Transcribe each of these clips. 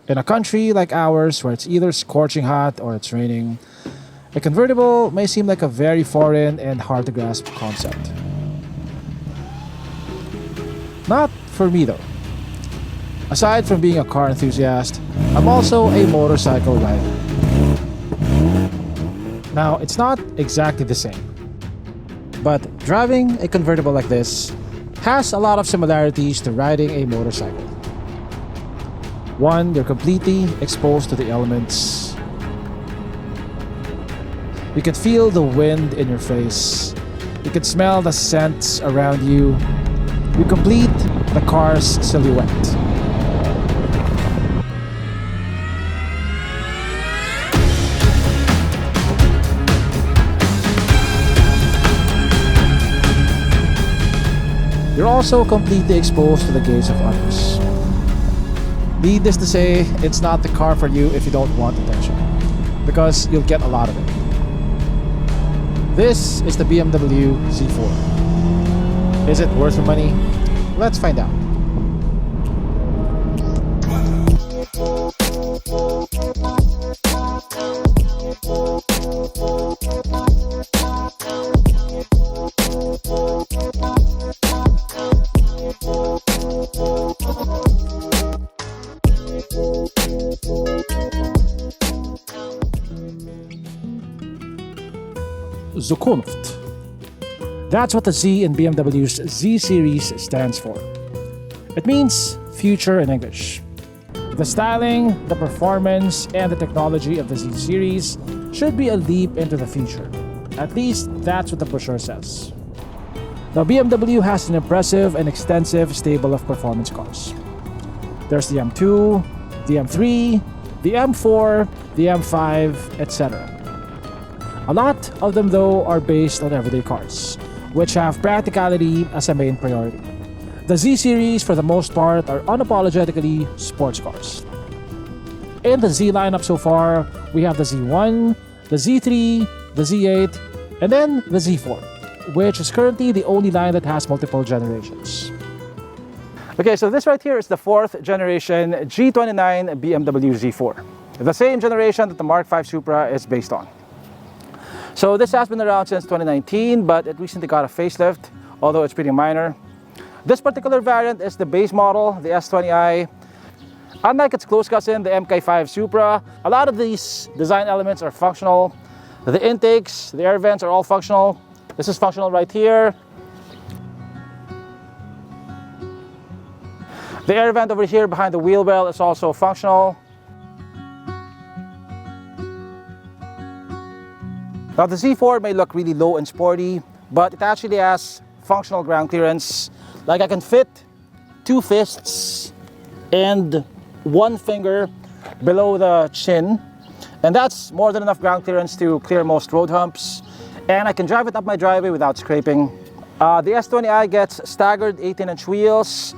In a country like ours where it's either scorching hot or it's raining, a convertible may seem like a very foreign and hard to grasp concept. Not for me though. Aside from being a car enthusiast, I'm also a motorcycle rider. Now, it's not exactly the same, but driving a convertible like this has a lot of similarities to riding a motorcycle. One, you're completely exposed to the elements. You can feel the wind in your face. You can smell the scents around you. You complete the car's silhouette. You're also completely exposed to the gaze of others. Needless to say, it's not the car for you if you don't want attention, because you'll get a lot of it. This is the BMW Z4. Is it worth the money? Let's find out. Zukunft. That's what the Z in BMW's Z series stands for. It means future in English. The styling, the performance, and the technology of the Z series should be a leap into the future. At least that's what the brochure says. Now, BMW has an impressive and extensive stable of performance cars. There's the M2, the M3, the M4, the M5, etc. A lot of them though are based on everyday cars, which have practicality as a main priority. The Z series for the most part are unapologetically sports cars. In the Z lineup so far, we have the Z1, the Z3, the Z8, and then the Z4, which is currently the only line that has multiple generations. Okay, so this right here is the 4th generation G29 BMW Z4, the same generation that the Mark V Supra is based on. So this has been around since 2019, but it recently got a facelift, although it's pretty minor. This particular variant is the base model, the S20i. Unlike its close cousin, the MK5 Supra, a lot of these design elements are functional. The intakes, the air vents are all functional. This is functional right here. The air vent over here behind the wheel well is also functional. Now the Z4 may look really low and sporty, but it actually has functional ground clearance. Like I can fit 2 fists and 1 finger below the chin, and that's more than enough ground clearance to clear most road humps. And I can drive it up my driveway without scraping. The S20i gets staggered 18-inch wheels.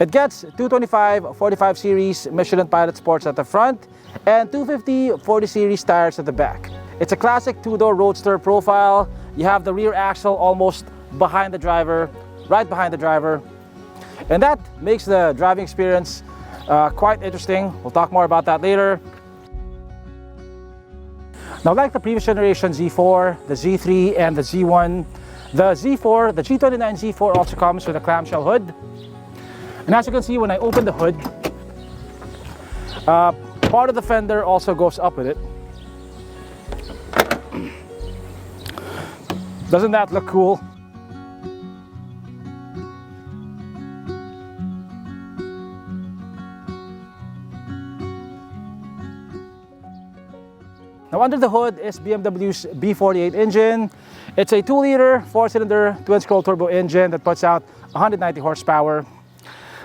It gets 225/45 series Michelin Pilot Sports at the front and 250/40 series tires at the back. It's a classic 2-door roadster profile. You have the rear axle almost behind the driver, right behind the driver. And that makes the driving experience quite interesting. We'll talk more about that later. Now, like the previous generation Z4, the Z3, and the Z1, the Z4, the G29 Z4 also comes with a clamshell hood. And as you can see, when I open the hood, part of the fender also goes up with it. Doesn't that look cool? Now under the hood is BMW's B48 engine. It's a 2-liter, 4-cylinder, twin-scroll turbo engine that puts out 190 horsepower.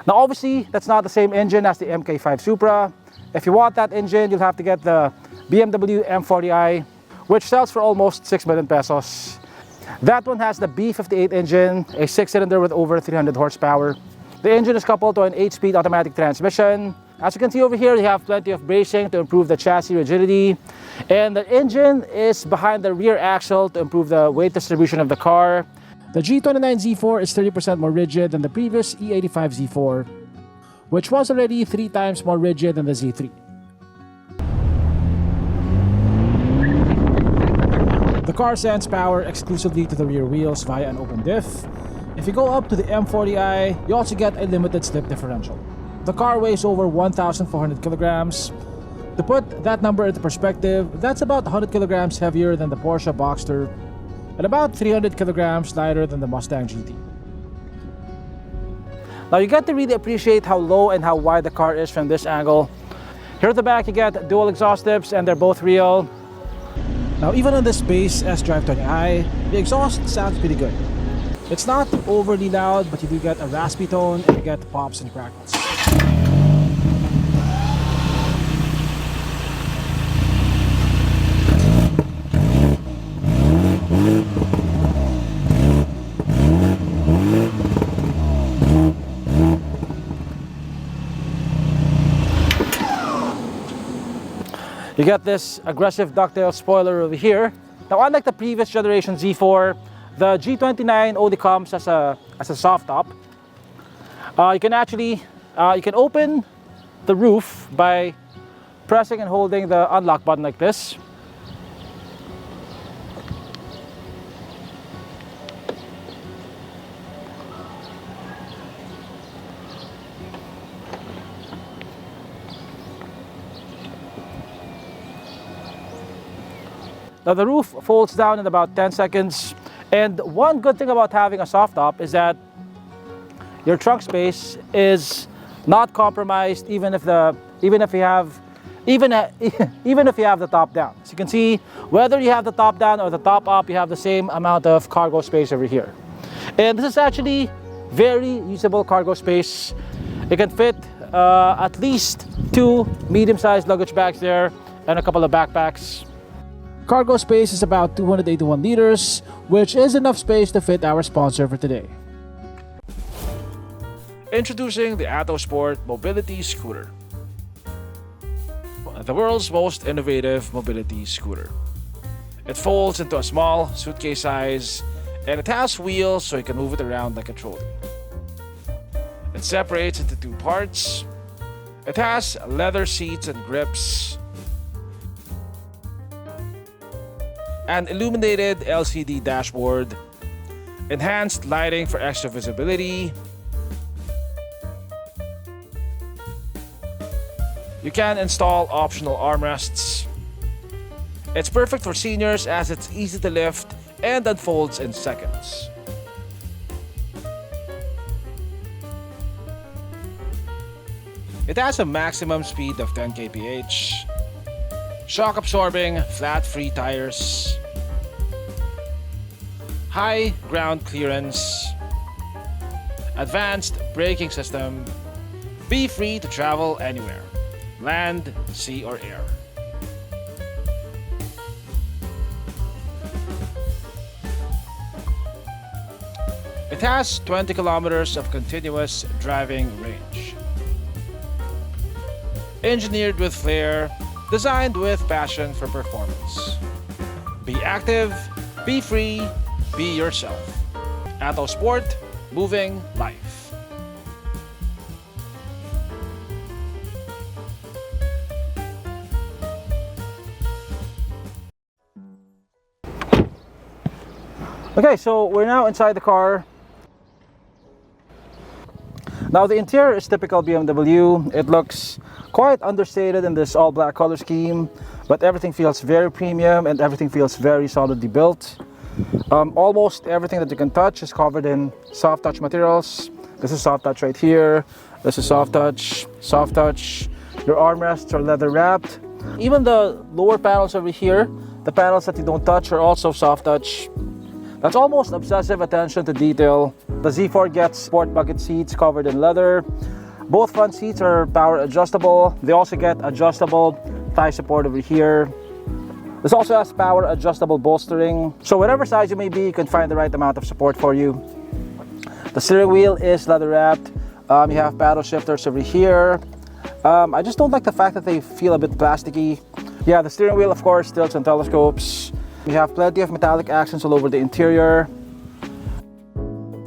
Now obviously, that's not the same engine as the MK5 Supra. If you want that engine, you'll have to get the BMW M40i, which sells for almost 6 million pesos. That one has the B58 engine, a 6-cylinder with over 300 horsepower. The engine is coupled to an 8-speed automatic transmission. As you can see over here, you have plenty of bracing to improve the chassis rigidity. And the engine is behind the rear axle to improve the weight distribution of the car. The G29 Z4 is 30% more rigid than the previous E85 Z4, which was already 3 times more rigid than the Z3. The car sends power exclusively to the rear wheels via an open diff. If you go up to the M40i, you also get a limited slip differential. The car weighs over 1,400 kilograms. To put that number into perspective, that's about 100 kilograms heavier than the Porsche Boxster and about 300 kilograms lighter than the Mustang GT. Now you get to really appreciate how low and how wide the car is from this angle. Here at the back you get dual exhaust tips and they're both real. Now even on this base Sdrive20i, the exhaust sounds pretty good. It's not overly loud, but you do get a raspy tone and you get pops and crackles. You get this aggressive ducktail spoiler over here. Now unlike the previous generation Z4, the G29 only comes as a soft top. You can open the roof by pressing and holding the unlock button like this. Now the roof folds down in about 10 seconds. And one good thing about having a soft top is that your trunk space is not compromised even if you have the top down. As you can see, whether you have the top down or the top up, you have the same amount of cargo space over here. And this is actually very usable cargo space. It can fit at least 2 medium-sized luggage bags there and a couple of backpacks. Cargo space is about 281 liters, which is enough space to fit our sponsor for today. Introducing the Atto Sport Mobility Scooter. The world's most innovative mobility scooter. It folds into a small suitcase size and it has wheels so you can move it around like a trolley. It separates into 2 parts. It has leather seats and grips, an illuminated LCD dashboard, enhanced lighting for extra visibility. You can install optional armrests. It's perfect for seniors as it's easy to lift and unfolds in seconds. It has a maximum speed of 10 kph, shock absorbing flat free tires, high ground clearance, advanced braking system, be free to travel anywhere, land, sea or air. It has 20 kilometers of continuous driving range. Engineered with flair, designed with passion for performance. Be active, be free, be yourself. Atto Sport, moving life. Okay, so we're now inside the car. Now the interior is typical BMW. It looks quite understated in this all black color scheme, but everything feels very premium and everything feels very solidly built. Almost everything that you can touch is covered in soft touch materials. This is soft touch right here. This is soft touch, soft touch. Your armrests are leather wrapped. Even the lower panels over here, the panels that you don't touch, are also soft touch. That's almost obsessive attention to detail. The Z4 gets sport bucket seats covered in leather. Both front seats are power adjustable. They also get adjustable thigh support over here. This also has power adjustable bolstering. So whatever size you may be, you can find the right amount of support for you. The steering wheel is leather wrapped. You have paddle shifters over here. I just don't like the fact that they feel a bit plasticky. Yeah, the steering wheel of course tilts and telescopes. You have plenty of metallic accents all over the interior.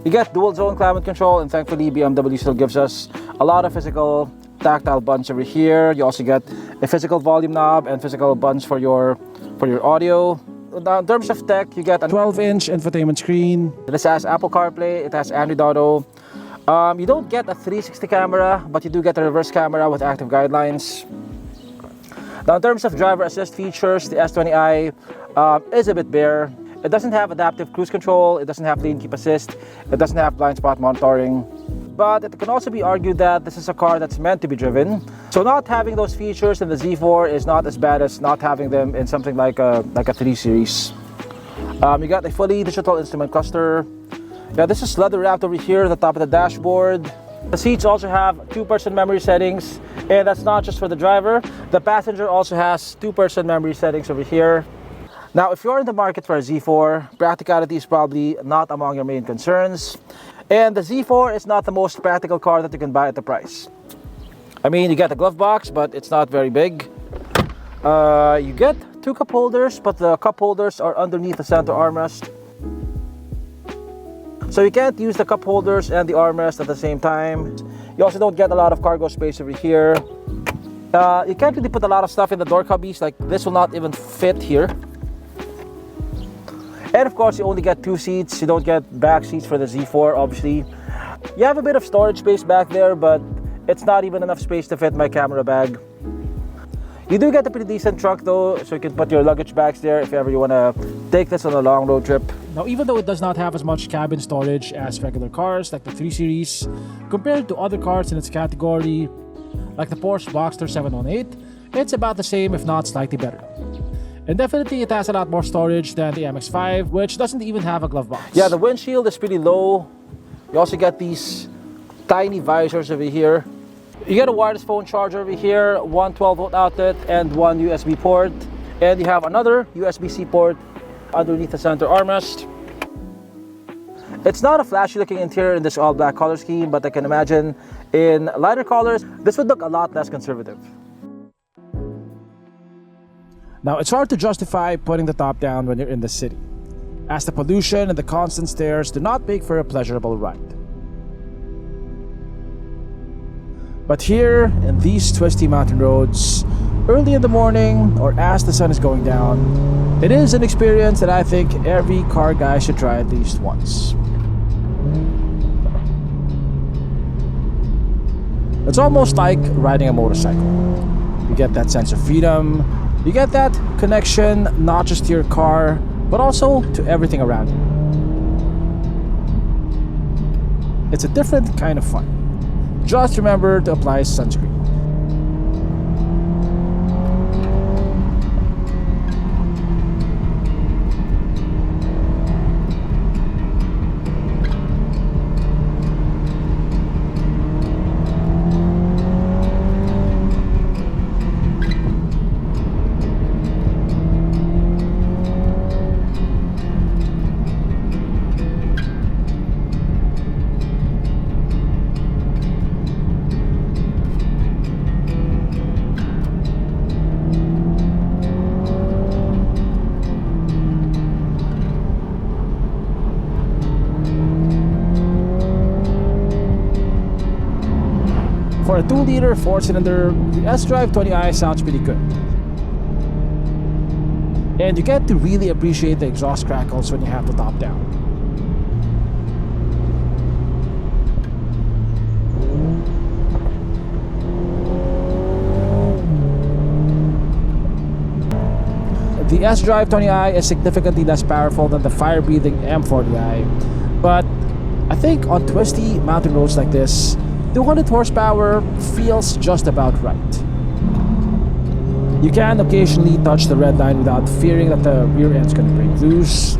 You get dual zone climate control, and thankfully BMW still gives us a lot of physical tactile buttons over here. You also get a physical volume knob and physical buttons for your audio. Now, in terms of tech, you get a 12-inch infotainment screen. This has Apple CarPlay, it has Android Auto. You don't get a 360 camera, but you do get a reverse camera with active guidelines. Now, in terms of driver assist features, the S20i is a bit bare. It doesn't have adaptive cruise control, it doesn't have lane keep assist, it doesn't have blind spot monitoring. But it can also be argued that this is a car that's meant to be driven. So not having those features in the Z4 is not as bad as not having them in something like a 3 Series. You got a fully digital instrument cluster. Yeah, this is leather wrapped over here at the top of the dashboard. The seats also have 2-person memory settings, and that's not just for the driver. The passenger also has 2-person memory settings over here. Now, if you're in the market for a Z4, practicality is probably not among your main concerns. And the Z4 is not the most practical car that you can buy at the price. I mean, you get a glove box, but it's not very big. You get 2 cup holders, but the cup holders are underneath the center armrest. So you can't use the cup holders and the armrest at the same time. You also don't get a lot of cargo space over here. You can't really put a lot of stuff in the door cubbies, like this will not even fit here. And of course, you only get 2 seats. You don't get back seats for the Z4, obviously. You have a bit of storage space back there, but it's not even enough space to fit my camera bag. You do get a pretty decent trunk though, so you can put your luggage bags there if ever you want to take this on a long road trip. Now, even though it does not have as much cabin storage as regular cars like the 3 Series, compared to other cars in its category, like the Porsche Boxster 718, it's about the same, if not slightly better. And definitely it has a lot more storage than the MX-5, which doesn't even have a glove box. Yeah, the windshield is pretty low. You also get these tiny visors over here. You get a wireless phone charger over here, one 12-volt outlet and one USB port. And you have another USB-C port underneath the center armrest. It's not a flashy looking interior in this all-black color scheme, but I can imagine in lighter colors, this would look a lot less conservative. Now, it's hard to justify putting the top down when you're in the city, as the pollution and the constant stairs do not make for a pleasurable ride. But here, in these twisty mountain roads, early in the morning or as the sun is going down, it is an experience that I think every car guy should try at least once. It's almost like riding a motorcycle. You get that sense of freedom. You get that connection not just to your car, but also to everything around you. It's a different kind of fun. Just remember to apply sunscreen. For a 2-liter 4-cylinder, the Sdrive20i sounds pretty good. And you get to really appreciate the exhaust crackles when you have the top down. The Sdrive20i is significantly less powerful than the fire-breathing M40i, but I think on twisty mountain roads like this, 200 horsepower feels just about right. You can occasionally touch the red line without fearing that the rear end's going to break loose.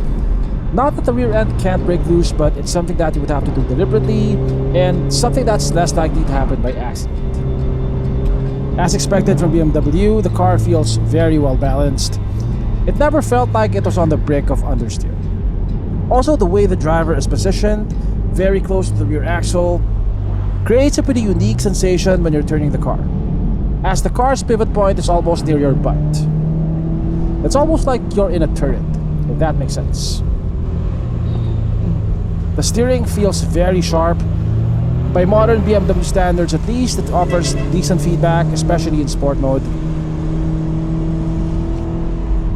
Not that the rear end can't break loose, but it's something that you would have to do deliberately and something that's less likely to happen by accident. As expected from BMW, the car feels very well balanced. It never felt like it was on the brink of understeer. Also, the way the driver is positioned, very close to the rear axle, creates a pretty unique sensation when you're turning the car, as the car's pivot point is almost near your butt. It's almost like you're in a turret, if that makes sense. The steering feels very sharp, By modern BMW standards at least, it offers decent feedback, especially in sport mode.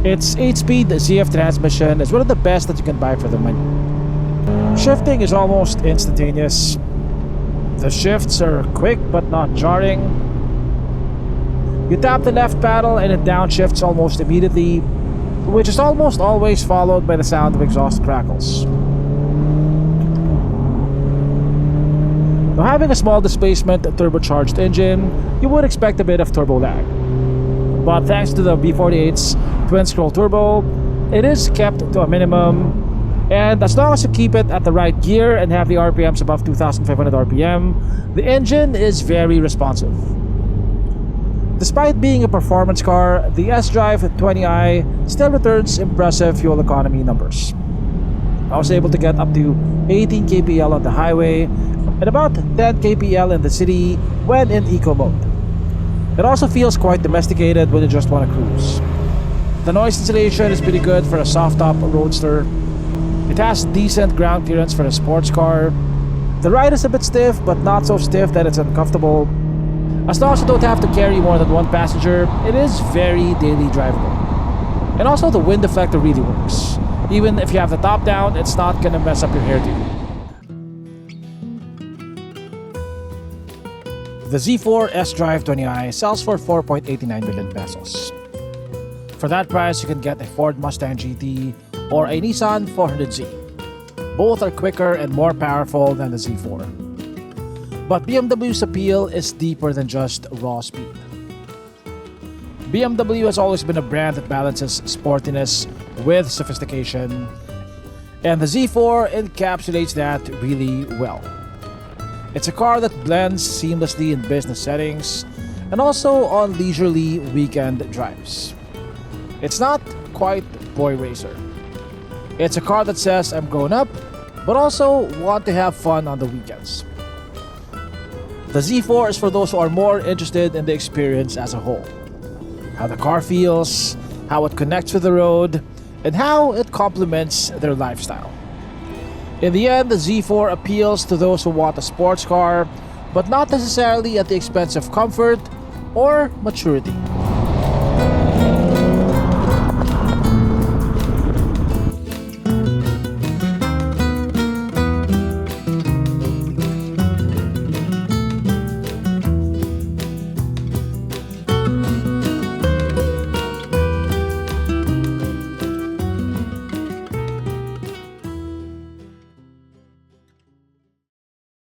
Its 8-speed ZF transmission is one of the best that you can buy for the money. Shifting is almost instantaneous. The shifts are quick but not jarring. You tap the left paddle and it downshifts almost immediately, which is almost always followed by the sound of exhaust crackles. Now, having a small displacement turbocharged engine, you would expect a bit of turbo lag. But thanks to the V48's twin-scroll turbo, it is kept to a minimum, and as long as you keep it at the right gear and have the RPMs above 2,500 RPM, the engine is very responsive. Despite being a performance car, the Sdrive20i still returns impressive fuel economy numbers. I was able to get up to 18 kpl on the highway and about 10 kpl in the city when in eco mode. It also feels quite domesticated when you just want to cruise. The noise insulation is pretty good for a soft-top roadster. It has decent ground clearance for a sports car. The ride is a bit stiff, but not so stiff that it's uncomfortable. As long as you don't have to carry more than one passenger, it is very daily drivable. And also the wind deflector really works. Even if you have the top down, it's not gonna mess up your hairdo. The Z4 Sdrive20i sells for 4.89 million pesos. For that price, you can get a Ford Mustang GT or a Nissan 400Z. Both are quicker and more powerful than the Z4. But BMW's appeal is deeper than just raw speed. BMW has always been a brand that balances sportiness with sophistication, and the Z4 encapsulates that really well. It's a car that blends seamlessly in business settings and also on leisurely weekend drives. It's not quite boy racer. It's a car that says I'm grown up, but also want to have fun on the weekends. The Z4 is for those who are more interested in the experience as a whole. How the car feels, how it connects with the road, and how it complements their lifestyle. In the end, the Z4 appeals to those who want a sports car, but not necessarily at the expense of comfort or maturity.